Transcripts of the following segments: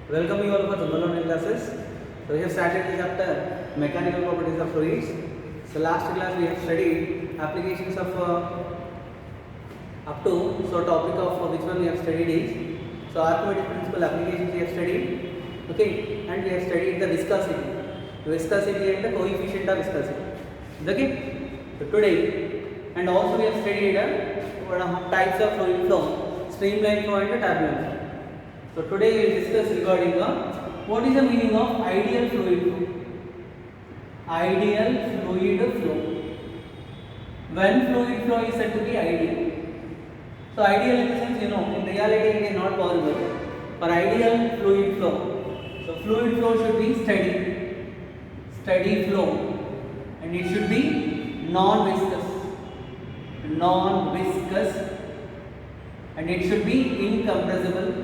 Welcome you all for general knowledge classes. So we have started the chapter mechanical properties of fluids. So last class we have studied applications of up to topic of which one we have studied is Archimedes principle applications we have studied. Okay, and we have studied the viscosity. Viscosity and the coefficient of viscosity. Okay, so today and also we have studied types of fluid flow, streamline flow and turbulent flow. So today we will discuss regarding what is the meaning of ideal fluid flow. Ideal fluid flow. When fluid flow is said to be ideal. So ideal in the sense in reality it is not possible. For ideal fluid flow, so fluid flow should be steady flow, and it should be non-viscous, and it should be incompressible.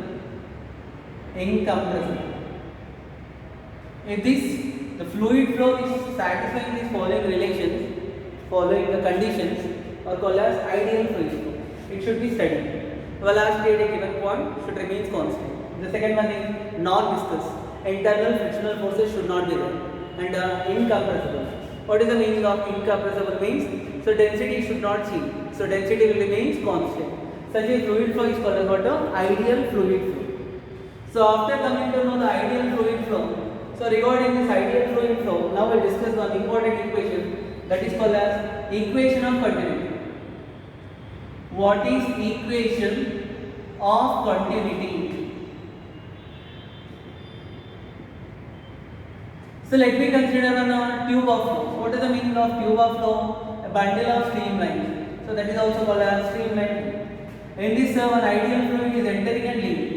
If the fluid flow is satisfying these following the conditions are called as ideal fluid flow. It should be steady. Velocity at a given point should remain constant. The second one is non-viscous. Internal frictional forces should not be there. And incompressible. What is the meaning of incompressible means? So density should not change. So density will remain constant. Such a fluid flow is called as what? Ideal fluid flow. So after coming to know the ideal fluid flow, so regarding this ideal fluid flow, now we will discuss one important equation that is called as equation of continuity. What is equation of continuity? So let me consider a tube of flow. What is the meaning of tube of flow? A bundle of streamlines. So that is also called as streamline. In this one ideal fluid is entering and leaving.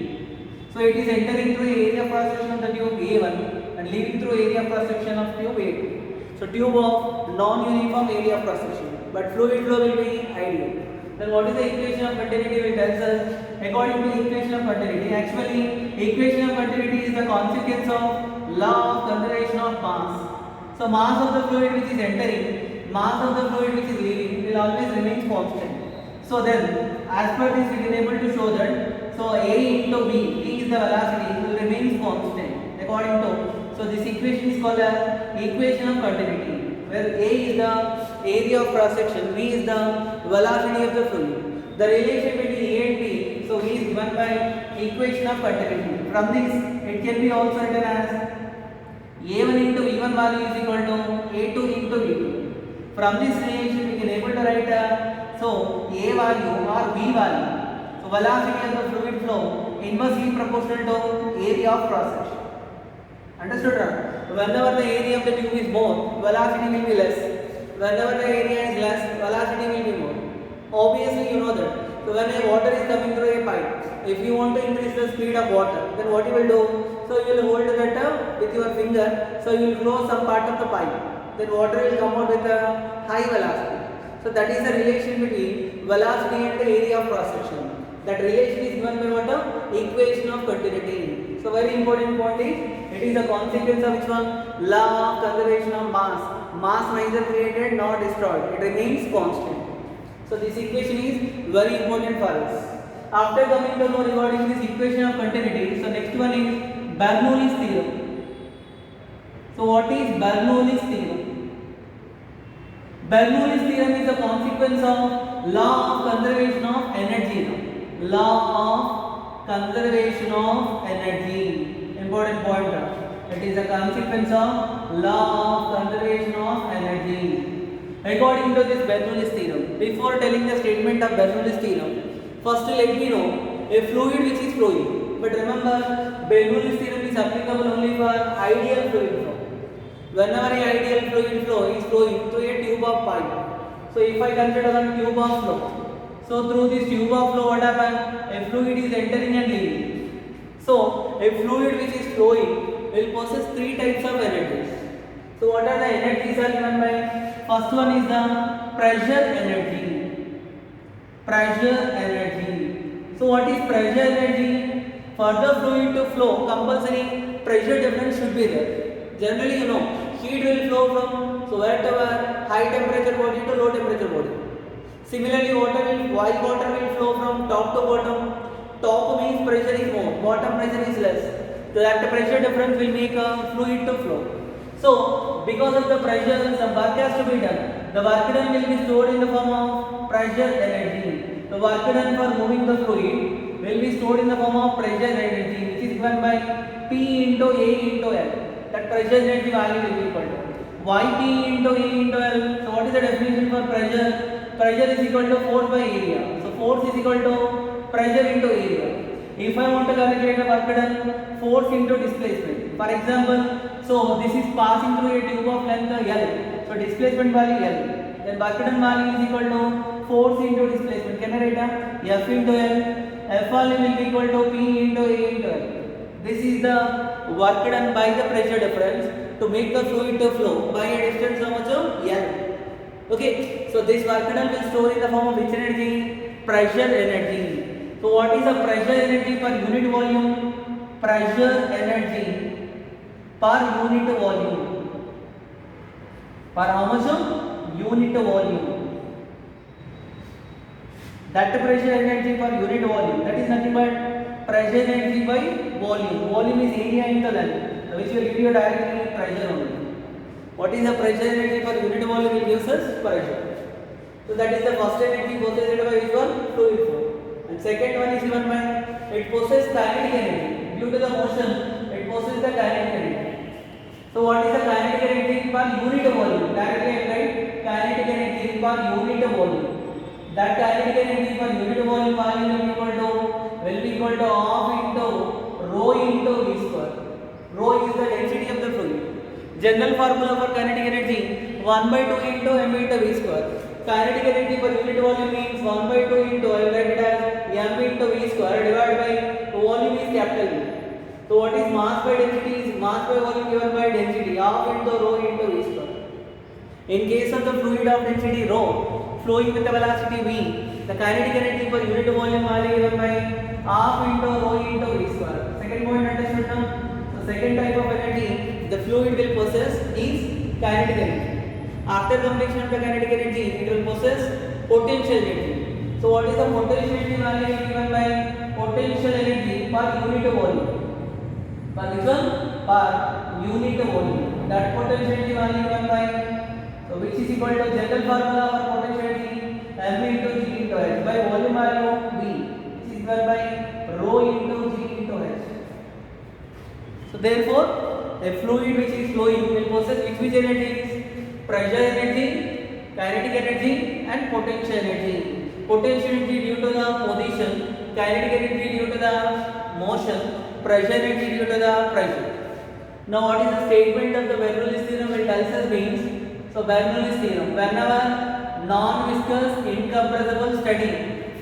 So it is entering through the area of cross section of the tube A1 and leaving through area of cross section of tube A2. So tube of non-uniform area of cross section, but fluid flow will be ideal. Then what is the equation of continuity? Will tells us according to the equation of continuity. Actually, equation of continuity is the consequence of law of conservation of mass. So mass of the fluid which is entering, mass of the fluid which is leaving will always remain constant. So then, as per this, we are able to show that so A into B is the velocity will remain constant according to. So this equation is called as equation of continuity, where A is the area of cross section, B is the velocity of the fluid. The relation between A and B, so V is given by equation of continuity. From this, it can be also written as A1 into V1 value is equal to A2 into V2. From this relation, we can able to write so A value or V value. So velocity of the fluid flow inversely proportional to area of cross section. Understood? Whenever the area of the tube is more, velocity will be less. Whenever the area is less, velocity will be more. Obviously, you know that. So when a water is coming through a pipe, if you want to increase the speed of water, then what you will do? So you will hold that with your finger. So you will close some part of the pipe. Then water will come out with a high velocity. So that is the relation between velocity and the area of cross section. That relation is given by what? Equation of continuity. So very important point is, it is a consequence of which one? Law of conservation of mass. Mass neither created nor destroyed. It remains constant. So this equation is very important for us. After coming to know regarding this equation of continuity, so next one is Bernoulli's theorem. So what is Bernoulli's theorem? Bernoulli's theorem is a consequence of law of conservation of energy. Law of conservation of energy. Important point. It is a consequence of law of conservation of energy. According to this Bernoulli's theorem, before telling the statement of Bernoulli's theorem, first let me know a fluid which is flowing. But remember, Bernoulli's theorem is applicable only for ideal fluid flow. Whenever an ideal fluid flow is flowing through a tube of pipe. So if I consider one tube of flow, so through this tube of flow, what happens? A fluid is entering and leaving. So a fluid which is flowing will possess three types of energies. So what are the energies are given by? First one is the pressure energy. Pressure energy. So what is pressure energy? For the fluid to flow, compulsory pressure difference should be there. Generally, heat will flow from wherever high temperature body to low temperature body. Similarly, while water will flow from top to bottom, top means pressure is more, bottom pressure is less. So that pressure difference will make a fluid to flow. So because of the pressure, some work has to be done. The work done will be stored in the form of pressure energy. The work done for moving the fluid will be stored in the form of pressure energy, which is given by P into A into L. That pressure energy value will be equal to Y P into A into L. So what is the definition for pressure? Pressure is equal to force by area. So force is equal to pressure into area. If I want to calculate the work done, force into displacement. For example, so this is passing through a tube of length L. So displacement value L. Then work done value is equal to force into displacement. Can I write down? F into L. F value will be equal to P into A into L. This is the work done by the pressure difference to make the fluid to flow by a distance how much of L. Okay, so this work done will store in the form of which energy? Pressure energy. So what is the pressure energy per unit volume? Pressure energy per unit volume. Per how much of? Unit volume. That pressure energy per unit volume. That is nothing but pressure energy by volume. Volume is area into length, which will give you directly pressure only. What is the pressure energy per unit volume? It gives us pressure. So that is the first energy possessed by which one? Fluid flow. And second one is given by it possesses kinetic energy. Due to the motion, it possesses the kinetic energy. So what is the kinetic energy per unit volume? Directly I write kinetic energy per unit volume. That kinetic energy per unit volume value will be equal to half into rho into V square. Rho is the density of the fluid. General formula for kinetic energy 1 by 2 into m into V square. Kinetic energy per unit volume means 1 by 2 into I will write it as m into V square divided by volume is capital V. So what is mass by density is mass by volume given by density half into rho into V square. In case of the fluid of density rho flowing with the velocity v, the kinetic energy per unit volume value given by half into rho into V square. Second point understood now? So second type of energy the fluid will possess is kinetic energy. After completion of the kinetic energy, it will possess potential energy. So what is the potential energy value given by potential energy per unit volume? Per which one? Per unit volume. That potential energy value given by, so which is equal to general formula for potential energy m into g into h by volume value v, which is given by rho into g into h. So therefore, a fluid which is flowing will possess which energies? Pressure energy, kinetic energy and potential energy. Potential energy due to the position, kinetic energy due to the motion, pressure energy due to the pressure. Now what is the statement of the Bernoulli's theorem? It tells us means, so Bernoulli's theorem, whenever non-viscous, incompressible, steady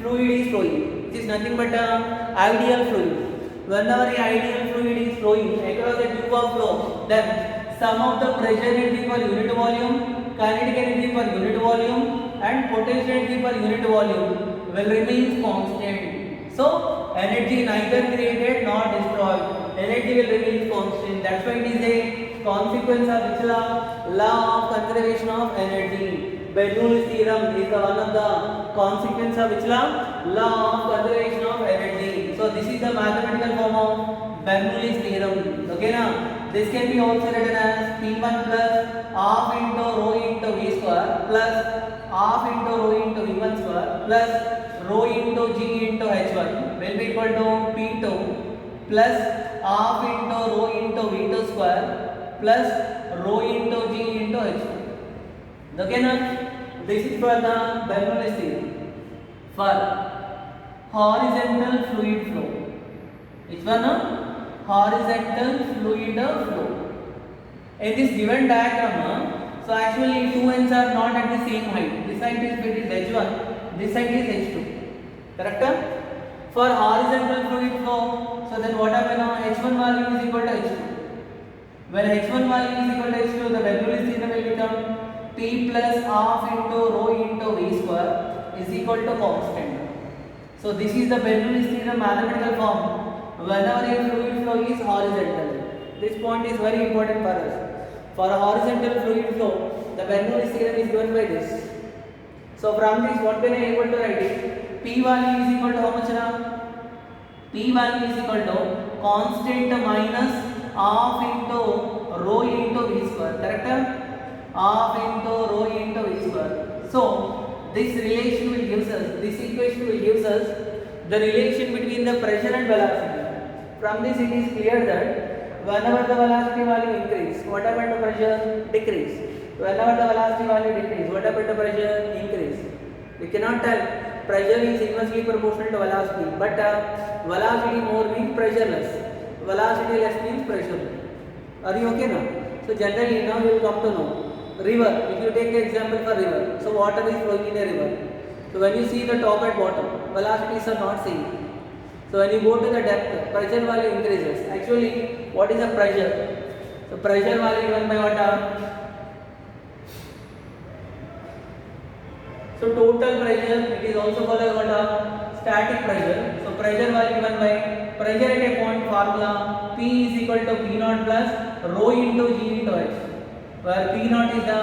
fluid is flowing, it is nothing but an ideal fluid. Whenever an ideal fluid is flowing across a tube of flow, then sum of the pressure energy per unit volume, kinetic energy per unit volume and potential energy per unit volume will remain constant. So energy neither created nor destroyed. Energy will remain constant. That's why it is a consequence of which law? Law of conservation of energy. Bernoulli's theorem is the one of the consequence of which law? Law of conservation of energy. So this is the mathematical form of Bernoulli's theorem. Okay now? This can be also written as P1 plus half into rho into V square plus half into rho into V1 square plus rho into G into H1 will be equal to P2 plus half into rho into V2 square plus rho into G into H1. Okay now? This is for the Bernoulli's theorem. For horizontal fluid flow. Which one now? Horizontal fluid flow. In this given diagram, so actually two ends are not at the same height. This height is H1, this height is H2. Correct? For horizontal fluid flow, so then what happens now? H1 value is equal to H2. When H1 value is equal to H2, the Bernoulli's theorem will become P plus half into rho into V square is equal to constant. So this is the Bernoulli's theorem mathematical form. Whenever a fluid flow is horizontal, this point is very important for us. For a horizontal fluid flow, the Bernoulli's theorem is given by this. So from this, what can I able to write it? P value is equal to how much now? P1 is equal to constant minus half into rho into V square, correct? Half into rho into V square. So this relation will gives us, this equation will gives us the relation between the pressure and velocity. From this it is clear that whenever the velocity value increase, what happened to pressure? Decrease. Whenever the velocity value decrease, what happened to pressure? Increase. We cannot tell pressure is inversely proportional to velocity, but velocity more means pressure less, velocity less means pressure. Are you okay now? So generally now you will come to know. River, if you take the example for river, so water is flowing in a river. So when you see the top and bottom, velocities are not same. So when you go to the depth, pressure value increases. Actually, what is the pressure? So pressure value given by what? So total pressure, it is also called as what? Static pressure. So pressure value given by pressure at a point formula P is equal to P naught plus rho into G into H, where P naught is the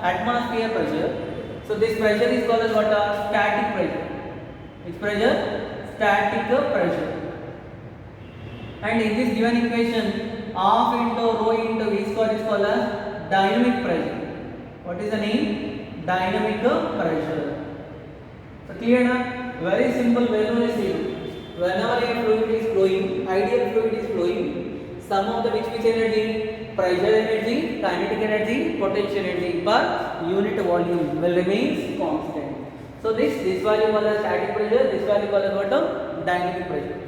atmosphere pressure. So this pressure is called as what? Static pressure. Which pressure? Static pressure. And in this given equation, half into rho into V square is called as dynamic pressure. What is the name? Dynamic pressure. So clear na? Very simple Bernoulli theorem. Whenever a fluid is flowing, ideal fluid is flowing, sum of the which energy? Pressure energy, kinetic energy, potential energy per unit volume will remain constant. So this value called as static pressure, this value called as what? Dynamic pressure.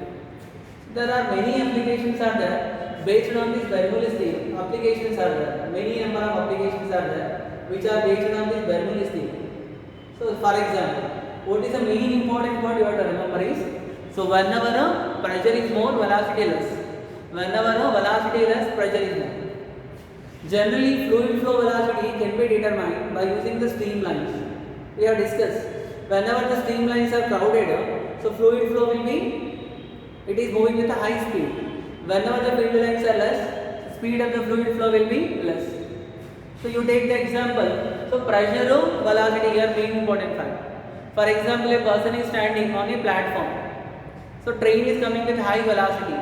There are many applications are there based on this Bernoulli theorem. Applications are there. Many number of applications are there which are based on this Bernoulli theorem. So for example, what is the main important word you have to remember is, so whenever pressure is more, velocity less. Whenever velocity less, pressure is more. Generally, fluid flow velocity can be determined by using the streamlines. We have discussed. Whenever the streamlines are crowded, so fluid flow will be, it is moving with a high speed. Whenever the field lines are less, speed of the fluid flow will be less. So you take the example. So pressure, velocity here being important fact. For example, a person is standing on a platform. So train is coming with high velocity.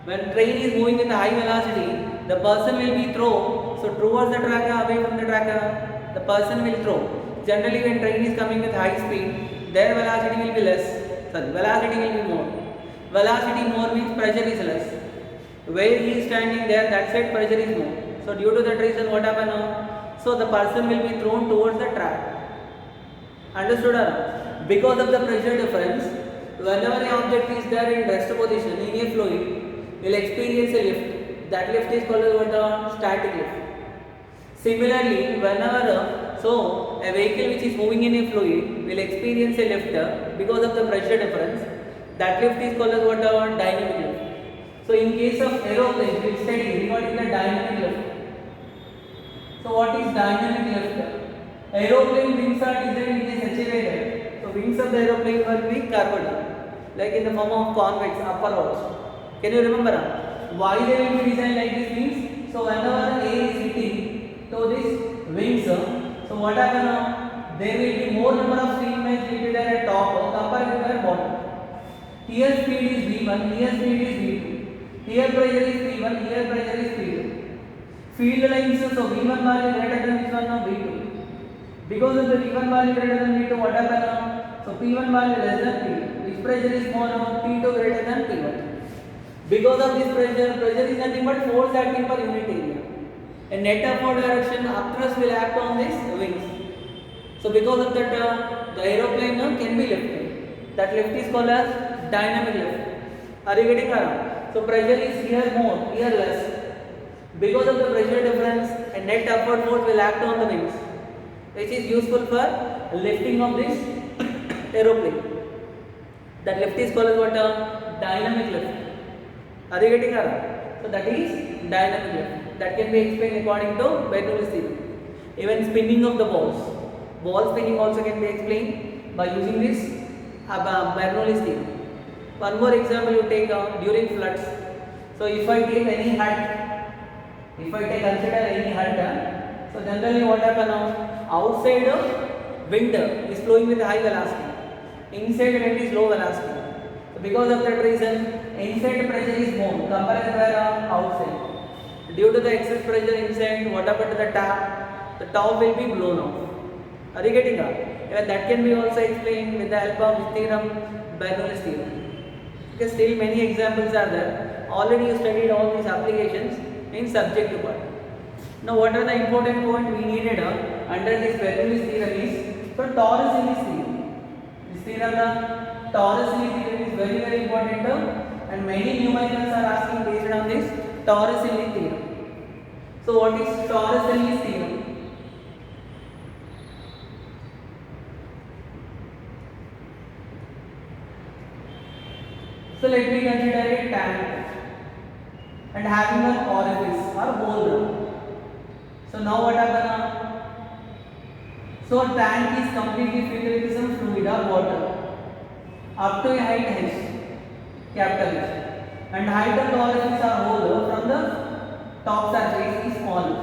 When train is moving with high velocity, the person will be throw. So towards the track, away from the track, the person will throw. Generally, when train is coming with high speed, their velocity will be less. Sorry, velocity will be more. Velocity more means pressure is less. Where he is standing there, that side pressure is more. So due to that reason, what happen now? So the person will be thrown towards the track. Understood? Because of the pressure difference, whenever an object is there in rest position in a fluid, will experience a lift. That lift is called as what? Static lift. Similarly, whenever a vehicle which is moving in a fluid will experience a lift because of the pressure difference. That lift is called as what? Dynamic lift. So in case of aeroplane, we will study regarding the dynamic lift. So what is dynamic lift? Aeroplane wings are designed in such a way that, so wings of the aeroplane will be curved, like in the form of convex upwards. Can you remember? Why they will be designed like this wings? So whenever air is hitting to this wings, so what happen now? There will be more number of streamlines will be there at top compared with their bottom. Here speed is V1, here speed is V2. Here pressure is P1, here pressure is P2. Field lines, so V1 value greater than this one now V2. Because of the V1 value greater than V2, what happen now? So P1 value less than P2. Which pressure is more now? P2 greater than P1. Because of this pressure is nothing but force acting per unit area. A net upward direction upthrust will act on these wings. So because of that, the aeroplane can be lifted. That lift is called as dynamic lift. Are you getting around? So pressure is here more, here less. Because of the pressure difference, a net upward force will act on the wings, which is useful for lifting of this aeroplane. That lift is called as what? Dynamic lift. Are you getting around? So that is dynamic lift. That can be explained according to Bernoulli theorem. Even spinning of the balls. Ball spinning also can be explained by using this Bernoulli theorem. One more example you take during floods. So if I take any hut, consider any hut, so generally what happen now? Outside wind is flowing with high velocity. Inside wind is low velocity. So because of that reason, inside pressure is more compared to where outside. Due to the excess pressure inside, what happened to the tap? The top will be blown off. Are you getting that? Even that can be also explained with the help of this theorem, Bernoulli's theorem. Because still many examples are there. Already you studied all these applications in subject part. Now what are the important points we needed under this Bernoulli's theorem is, so Torricelli's theorem. This theorem, the Torricelli theorem is very important and many numericals are asking based on this Torricelli theorem. So what is Torricelli's theorem? So let me consider a tank and having an orifice or hole. So now what happens? So tank is completely filled with some fluid or water up to a height h, capital H, and height of the orifice or hole from the top surface is small h.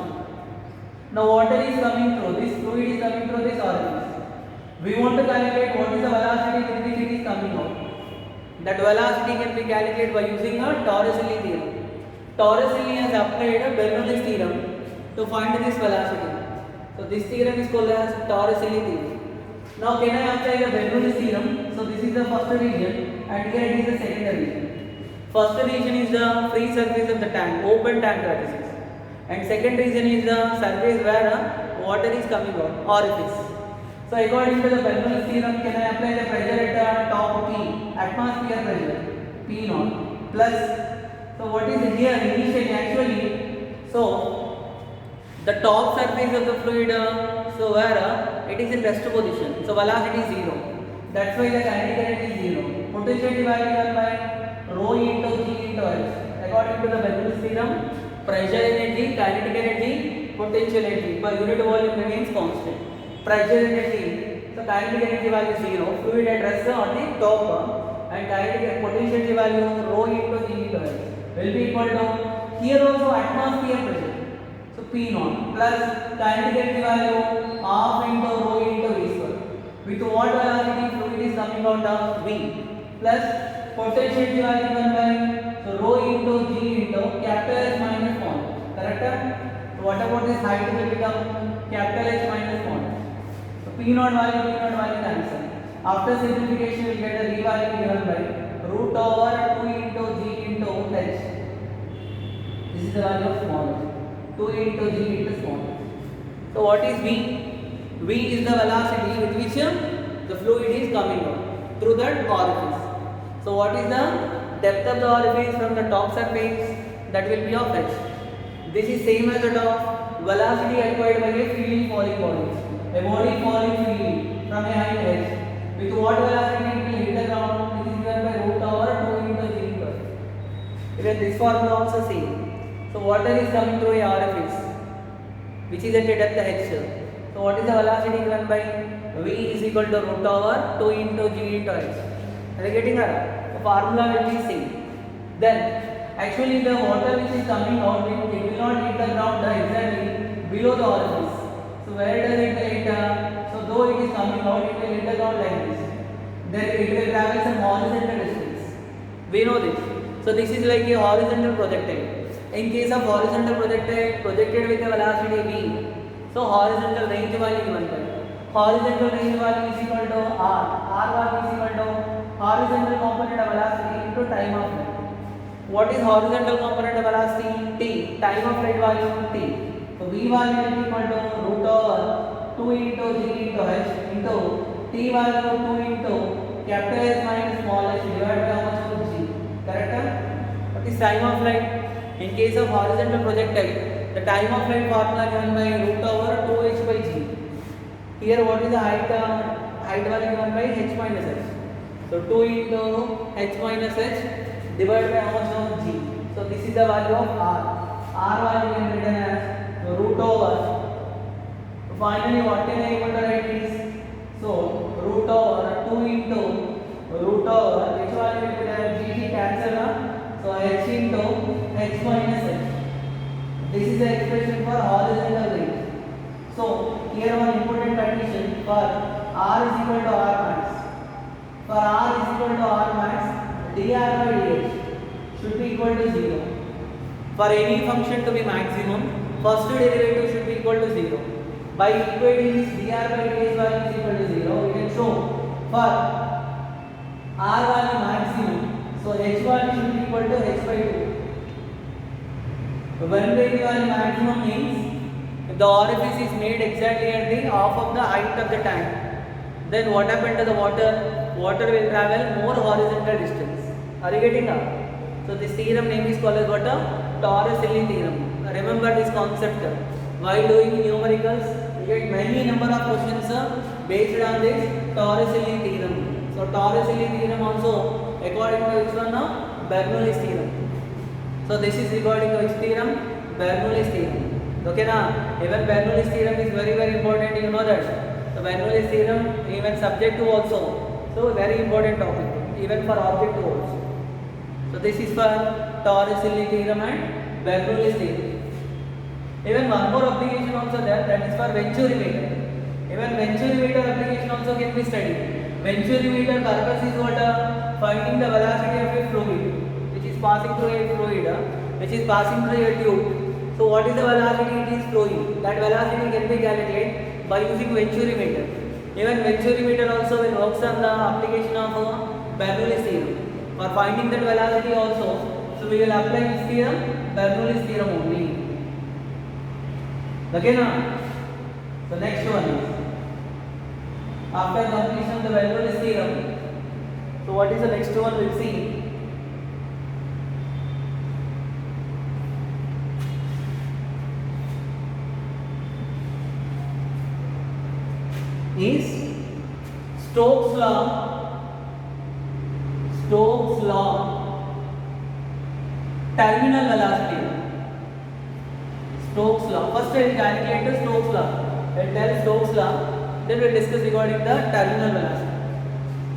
Now water is coming through, this fluid is coming through this orifice. We want to calculate what is the velocity with which it is coming out. That velocity can be calculated by using a Torricelli theorem. Torricelli has applied a Bernoulli's theorem to find this velocity. So this theorem is called as Torricelli theorem. Now can I apply the Bernoulli's theorem? So this is the first region and here it is the second region. First region is the free surface of the tank, open tank lattices. And second region is the surface where water is coming out, orifice. So according to the Bernoulli's theorem, can I apply the pressure at the top P, atmosphere pressure, P naught, plus, so what is here initially actually, so the top surface of the fluid, so where it is in rest position, so velocity is 0. That's why the kinetic energy is 0. Potentiality value given by rho into G into H. According to the Bernoulli's theorem, pressure energy, kinetic energy, potential energy per unit volume remains constant. Pressure energy, so kinetic energy value is 0, fluid at rest on the top, and kinetic potential value rho into G into H will be equal to, here also atmosphere pressure, so P naught, plus kinetic energy value half into rho into V square. With what velocity fluid is coming out of V, plus potential value given by, so rho into G into capital H minus small, correct? So what about this height will become capital H minus small. P naught value cancel. After simplification, we will get the V value given by root over 2 into G into H. This is the value of small h. 2 into G into small h. So what is V? V is the velocity with which the fluid is coming out through that orifice. So what is the depth of the orifice from the top surface? That will be of h. This is same as the top velocity acquired by a freely falling body. A body falling freely from a height h. With what velocity it will hit the ground? This is given by root over 2 into G into H. Even this formula also same. So water is coming through a orifice which is at a depth h. So what is the velocity given by? V is equal to root over 2 into G into H. Are you getting that? The formula will be same. Then actually the water which is coming out, it will not hit the ground exactly below the orifice. So where does it hit? So though it is coming out, it will hit the ground like this. Then it will travel some horizontal distance. We know this. So this is like a horizontal projectile. In case of horizontal projectile projected with a velocity v, so horizontal range value given by horizontal range value is equal to r value is equal to horizontal component of velocity into time of flight. What is horizontal component of velocity? T. Time of flight value t. So v value will be equal to root over 2 into G into H into t value 2 into capital H minus small h divided by how much of G. Correct? What is time of flight? In case of horizontal projectile, the time of flight formula given by root over 2h by G. Here what is the height value given by h minus h. So 2 into h minus h divided by how much of G. So this is the value of r. R value can be written as root over. Finally, what can I able to write is, so root over 2 into root over which value will be there? G cancel. So h into h minus h. This is the expression for horizontal range. So here one important condition for r is equal to r max. For r is equal to r max, dr by dh. should be equal to 0. For any function to be maximum, first derivative should be equal to 0. By equating this dr by dx value is equal to 0, we can show for r value maximum, so h value should be equal to h by 2. When the value maximum means if the orifice is made exactly at the half of the height of the tank, then what happened to the water? Water will travel more horizontal distance. Are you getting that? So this theorem name is called as what? Torricelli theorem. Remember this concept. While doing numericals, you get many number of questions based on this Torricelli theorem. So Torricelli theorem also according to which one? Bernoulli's theorem. So this is regarding to which theorem? Bernoulli's theorem. Okay na? Even Bernoulli's theorem is very very important. You know that. So Bernoulli's theorem even subject to also. So very important topic even for object to also. So this is for Torricelli theorem and Bernoulli's theorem. Even one more application also there, that is for Venturi-meter. Even Venturi-meter application also can be studied. Venturi-meter purpose is what? Finding the velocity of a fluid which is passing through a fluid, which is passing through a tube. So what is the velocity it is flowing? That velocity can be calculated by using Venturi-meter. Even Venturi-meter also will works on the application of Bernoulli's theorem. For finding that velocity also, so we will apply this theorem, Bernoulli's theorem only. Okay now? The next one is after completion of the Bernoulli's theorem. So what is the next one we'll see? Is Stokes law, terminal velocity. Stokes law. First I will calculate the Stokes law. I will tell Stokes law, then we will discuss regarding the terminal velocity.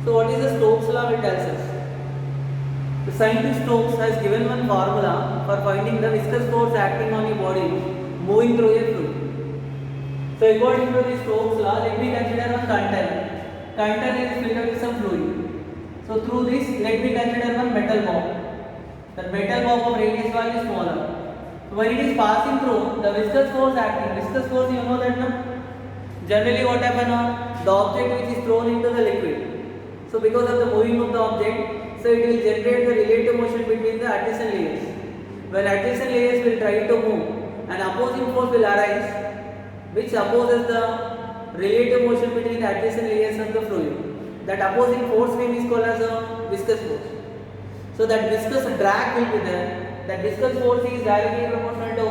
So what is the Stokes law? It tells us. The scientist Stokes has given one formula for finding the viscous force acting on a body moving through a fluid. So according to the Stokes law, let me consider one container. Container is filled with some fluid. So through this, let me consider one metal bomb. The metal bomb of radius value is smaller. So when it is passing through, the viscous force acting. Viscous force, you know that, no? Generally, what happens? The object which is thrown into the liquid. So because of the moving of the object, so it will generate the relative motion between the adjacent layers. When adjacent layers will try to move, an opposing force will arise, which opposes the relative motion between the adjacent layers of the fluid. That opposing force name is called as a viscous force. So that viscous drag will be there. That viscous force is directly proportional to,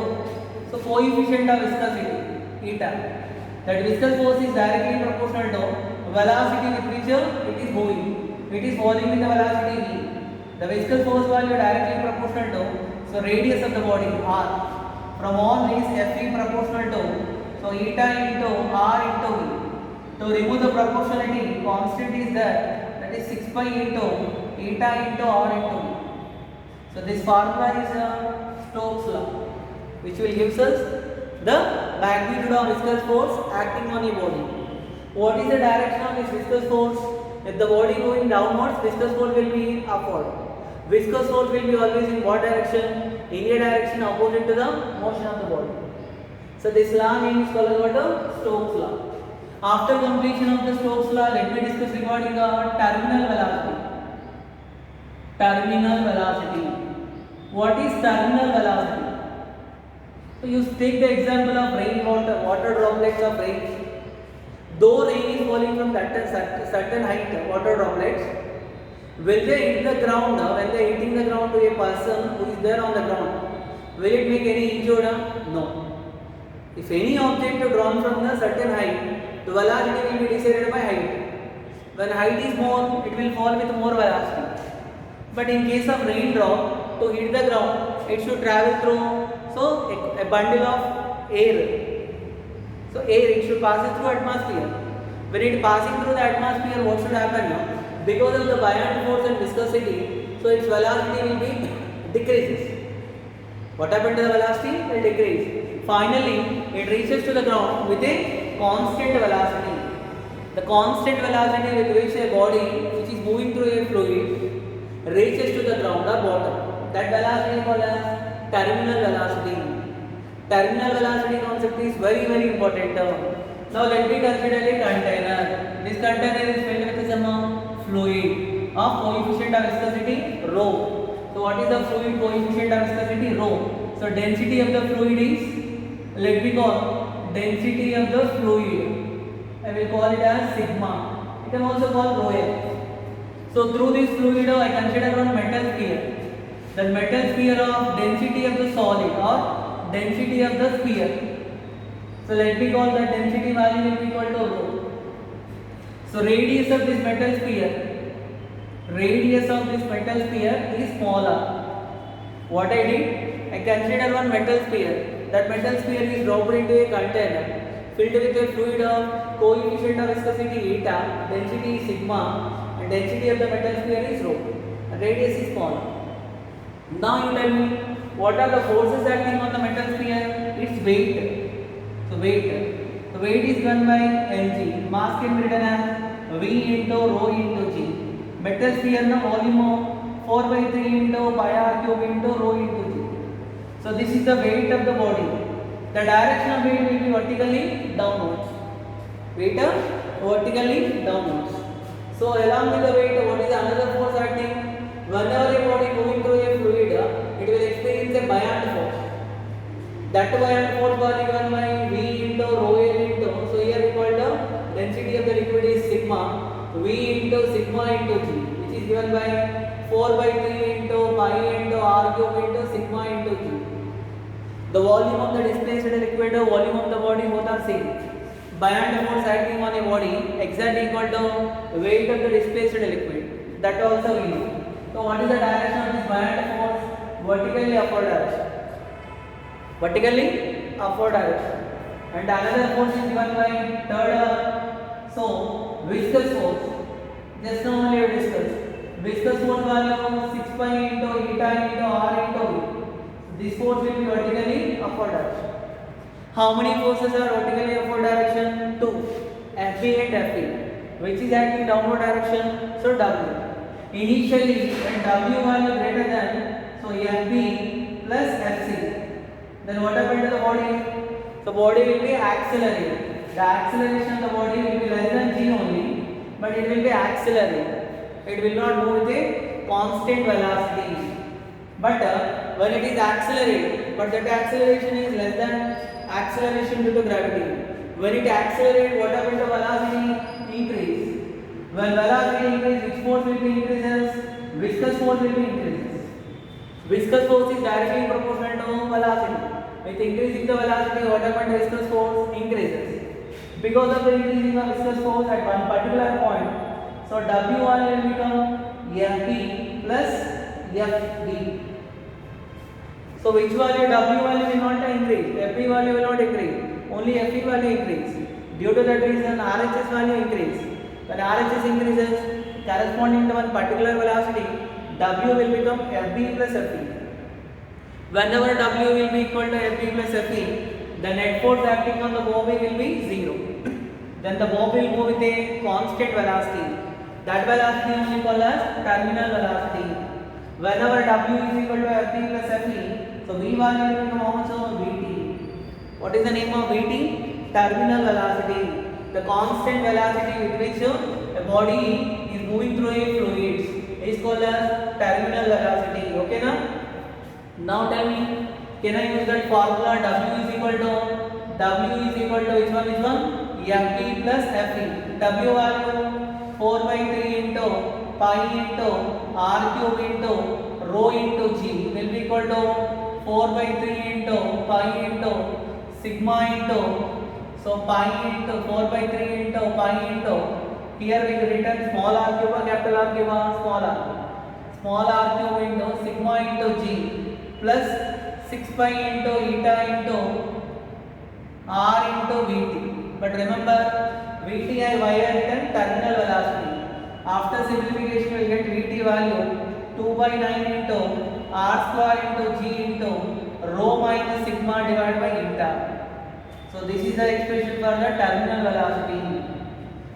so coefficient of viscosity, eta. That viscous force is directly proportional to velocity with which it is moving. It is falling with the velocity v. The viscous force value directly proportional to, so radius of the body r. From all these f is proportional to, so eta into r into v. To remove the proportionality, constant is there, that is 6 pi into eta into r into v. So this formula is Stokes law, which will give us the magnitude of viscous force acting on a body. What is the direction of this viscous force? If the body going downwards, viscous force will be upward. Viscous force will be always in what direction? In a direction opposite to the motion of the body. So this law name is called what? Stokes law. After completion of the Stokes law, let me discuss regarding the terminal velocity. Terminal velocity. What is terminal velocity? So you take the example of rainwater, water droplets of rain. Though rain is falling from certain height, water droplets, will they hit the ground? When they are hitting the ground to a person who is there on the ground, will it make any injury? No. If any object drawn from the certain height, the velocity will be decided by height. When height is more, it will fall with more velocity. But in case of raindrop, to hit the ground, it should travel through a bundle of air. So air, it should pass through atmosphere. When it passing through the atmosphere, what should happen? Because of the buoyant force and viscosity, so its velocity will be decreases. What happened to the velocity? It will decrease. Finally, it reaches to the ground with a constant velocity. The constant velocity with which a body which is moving through a fluid reaches to the ground or bottom. That velocity is called as terminal velocity. Terminal velocity concept is very important term. Now let me consider a container. This container is filled with some fluid of coefficient of viscosity rho. So what is the fluid coefficient of viscosity rho? So density of the fluid is, let me call density of the fluid, I will call it as sigma. You can also call rho L. So through this fluid I consider one metal sphere. The metal sphere of density of the solid or density of the sphere. So let me call the density value will be equal to rho. So radius of this metal sphere, is smaller. What I did, I consider one metal sphere. That metal sphere is dropped into a container filled with a fluid of coefficient of viscosity eta, density is sigma, and density of the metal sphere is rho. Radius is smaller. Now you tell me, what are the forces acting on the metal sphere? Its weight. So weight. The weight is given by mg. Mass can be written as v into rho into g. Metal sphere na volume of 4 by 3 into pi r cube into rho into g. So this is the weight of the body. The direction of weight will be vertically downwards. Weight vertically downwards. So along with the weight, what is another force acting? Whenever a body moving through a fluid, it will experience a buoyant force. That buoyant force was given by V into rho L into. So here we call the density of the liquid is sigma. V into sigma into G, which is given by 4 by 3 into pi into r cube into sigma into G. The volume of the displaced liquid, the volume of the body both are same. Buoyant force acting on a body exactly equal to weight of the displaced liquid. That also we know. So what is the direction of this buoyant force? Vertically upward direction. Vertically upward direction. And another force is given by third. So viscous force. Just now only we discussed. Viscous force value 6 pi into eta into r into v. This force will be vertically upward direction. How many forces are vertically upward direction? 2. Fb and Fe. Which is acting downward direction? So W. Initially when W value greater than, so Fb plus Fc. Then what happened to the body? The body will be accelerated. The acceleration of the body will be less than g only, but it will be accelerated. It will not move with a constant velocity. But when it is accelerated, but that acceleration is less than acceleration due to gravity. When it accelerates, what happens to velocity? Increase. When velocity increases, which force will be increases? Viscous force will be increases. Viscous force is directly proportional to velocity. With increasing the velocity, what happens to viscous force? Increases. Because of the increasing of viscous force at one particular point, so W1 will become Fb plus Fb. So which value? W value will not increase, Fb value will not increase, only Fe value increase. Due to that reason, RHS value increase. When RHS increases corresponding to one particular velocity, W will become Fb plus Fe. Whenever W will be equal to Fb plus Fe, the net force acting on the body will be 0. Then the body will move with a constant velocity. That velocity is only called as terminal velocity. Whenever W is equal to Fb plus Fe, so V value will become how much of Vt. What is the name of Vt? Terminal velocity. The constant velocity with which a body is moving through a fluid is called as terminal velocity. Okay na? Now tell me, can I use that formula? W is equal to which one? Fb plus Fe. W value 4 by 3 into pi into r cube into rho into g will be equal to 4 by 3 into pi into sigma into, so pi into 4 by 3 into pi into, here we written small r cube or capital R cube? Small r cube into sigma into g plus 6 pi into eta into r into Vt. But remember, Vt I written terminal velocity. After simplification, we will get Vt value 2 by 9 into r square into g into rho minus sigma divided by eta. So this is the expression for the terminal velocity.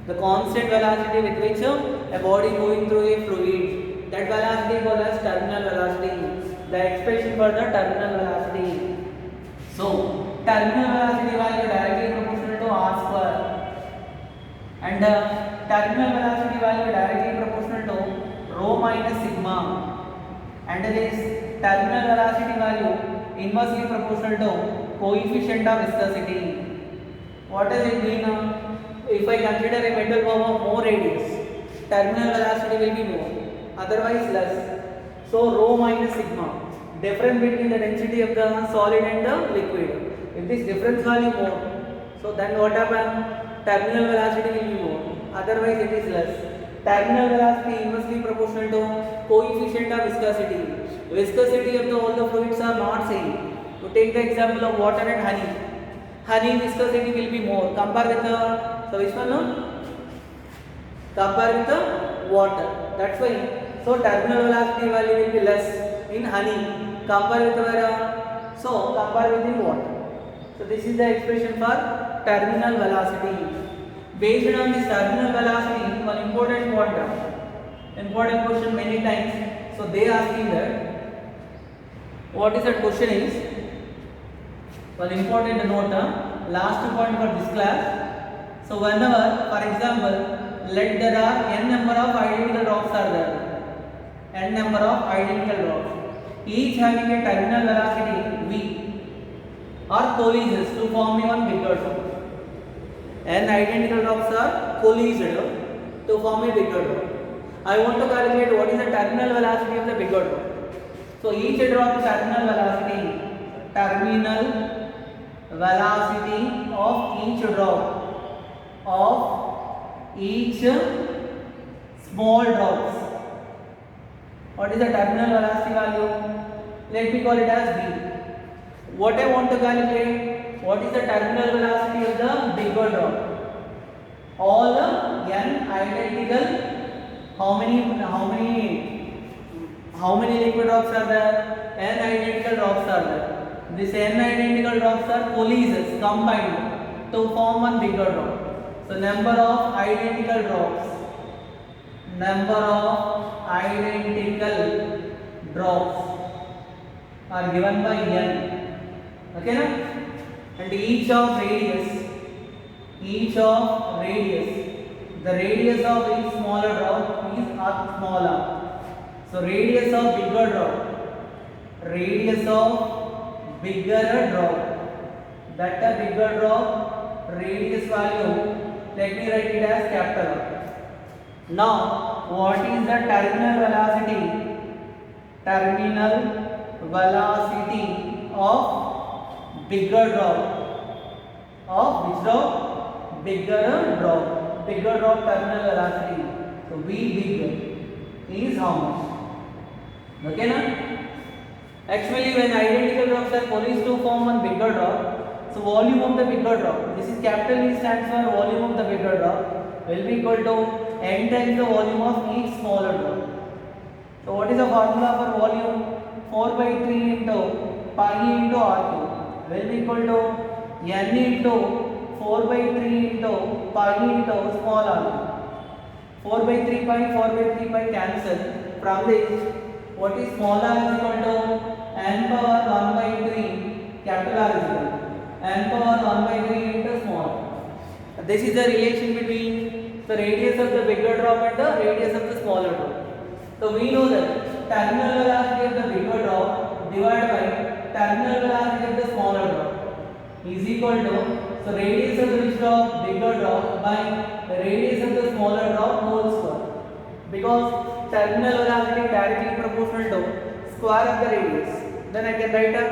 The constant velocity with which a body moving through a fluid That velocity called as terminal velocity. The expression for the terminal velocity. So terminal velocity value directly proportional to r square, and terminal velocity value directly proportional to rho minus sigma, and this terminal velocity value inversely proportional to coefficient of viscosity. What does it mean? If I consider a metal bomb of more radius, terminal velocity will be more, otherwise less. So rho minus sigma, difference between the density of the solid and the liquid. If this difference value more, so then what happen? Terminal velocity will be more, otherwise it is less. Terminal velocity inversely proportional to coefficient of viscosity. Viscosity of all the fluids are not same. To take the example of water and honey. Honey viscosity will be more. Compare with the, so which one? No? Compare with the water. That's why. So terminal velocity value will be less in honey. Compare with the so compare with the water. So this is the expression for terminal velocity. Based on this terminal velocity, one important question many times. So they asking that what is that question is. One important note, last point for this class. So whenever, for example, let there are n number of identical drops are there, n number of identical drops, each having a terminal velocity v, are collises to form a one bigger drop. N identical drops are collised to form a bigger drop. I want to calculate what is the terminal velocity of the bigger drop. So each drop terminal velocity of each drop of each small drops. What is the terminal velocity value? Let me call it as v. What I want to calculate, what is the terminal velocity of the bigger drop? All n identical, how many liquid drops are there? N identical drops are there. These n identical drops are collises combined to form one bigger drop. So number of identical drops are given by n. Okay, na? And each of radius, the radius of each smaller drop is smaller. So radius of bigger drop, that a bigger drop radius value, let me write it as capital R. Now what is the terminal velocity of bigger drop? Of which drop? Bigger drop terminal velocity. So V big is how much? Okay, na? Actually, when identical drops are collides to form one bigger drop, so volume of the bigger drop, this is capital E stands for volume of the bigger drop, will be equal to n times the volume of each smaller drop. So what is the formula for volume? 4 by 3 into pi into r cube will be equal to n into 4 by 3 into pi into small r cube. 4 by 3 pi cancel. From this, what is small r is equal to n power 1 by 3 capital R is equal to n power 1 by 3 into small r. This is the relation between the radius of the bigger drop and the radius of the smaller drop. So we know that terminal velocity of the bigger drop divided by terminal velocity of the smaller drop is equal to, so radius of the drop, bigger drop, by the radius of the smaller drop whole square. Because terminal velocity directly proportional to square of the radius. Then I can write a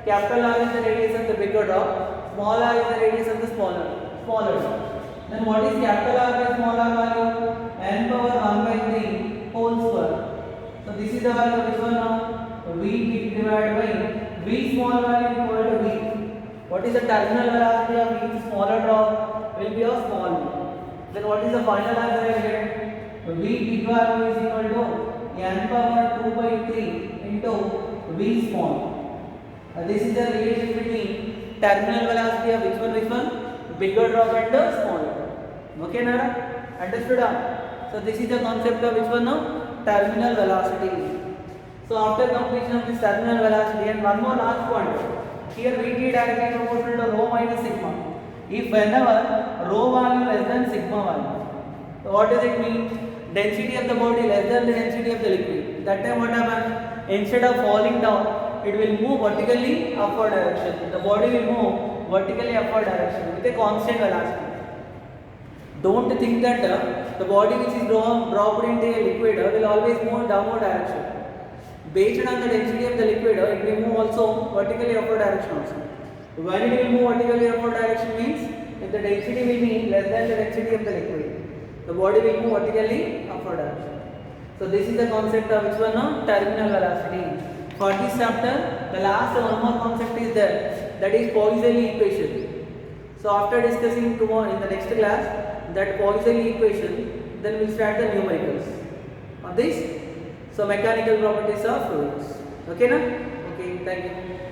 capital R is the radius of the bigger drop, small r is the radius of the smaller drop. Then what is capital R by small r value? N power 1 by 3 whole square. So this is the value of this one now. V big divided by V small value equal to V. What is the terminal velocity of each smaller drop? Will be a small v. Then what is the final answer I get? V big value is equal to n power 2 by 3 into V small. This is the relation between terminal velocity of which one? Bigger drop and the smaller drop. Okay, Nara? Understood? So this is the concept of which one now? terminal velocity. So after completion of this terminal velocity, and one more last point, here Vt directly proportional to rho minus sigma. If whenever rho value less than sigma value, so what does it mean? Density of the body less than the density of the liquid. That time what happens? Instead of falling down, it will move vertically upward direction. The body will move vertically upward direction with a constant velocity. Don't think that the body which is dropped into a liquid will always move downward direction. Based on the density of the liquid, it will move also vertically upward direction also. When it will move vertically upward direction means if the density will be less than the density of the liquid, the body will move vertically upward direction. So this is the concept of which one now? Terminal velocity. For this chapter, the last one more concept is there, that is Poiseuille equation. So after discussing tomorrow in the next class that Poiseuille equation, then we will start the numericals of this. So mechanical properties of fluids. Okay na? Okay, thank you.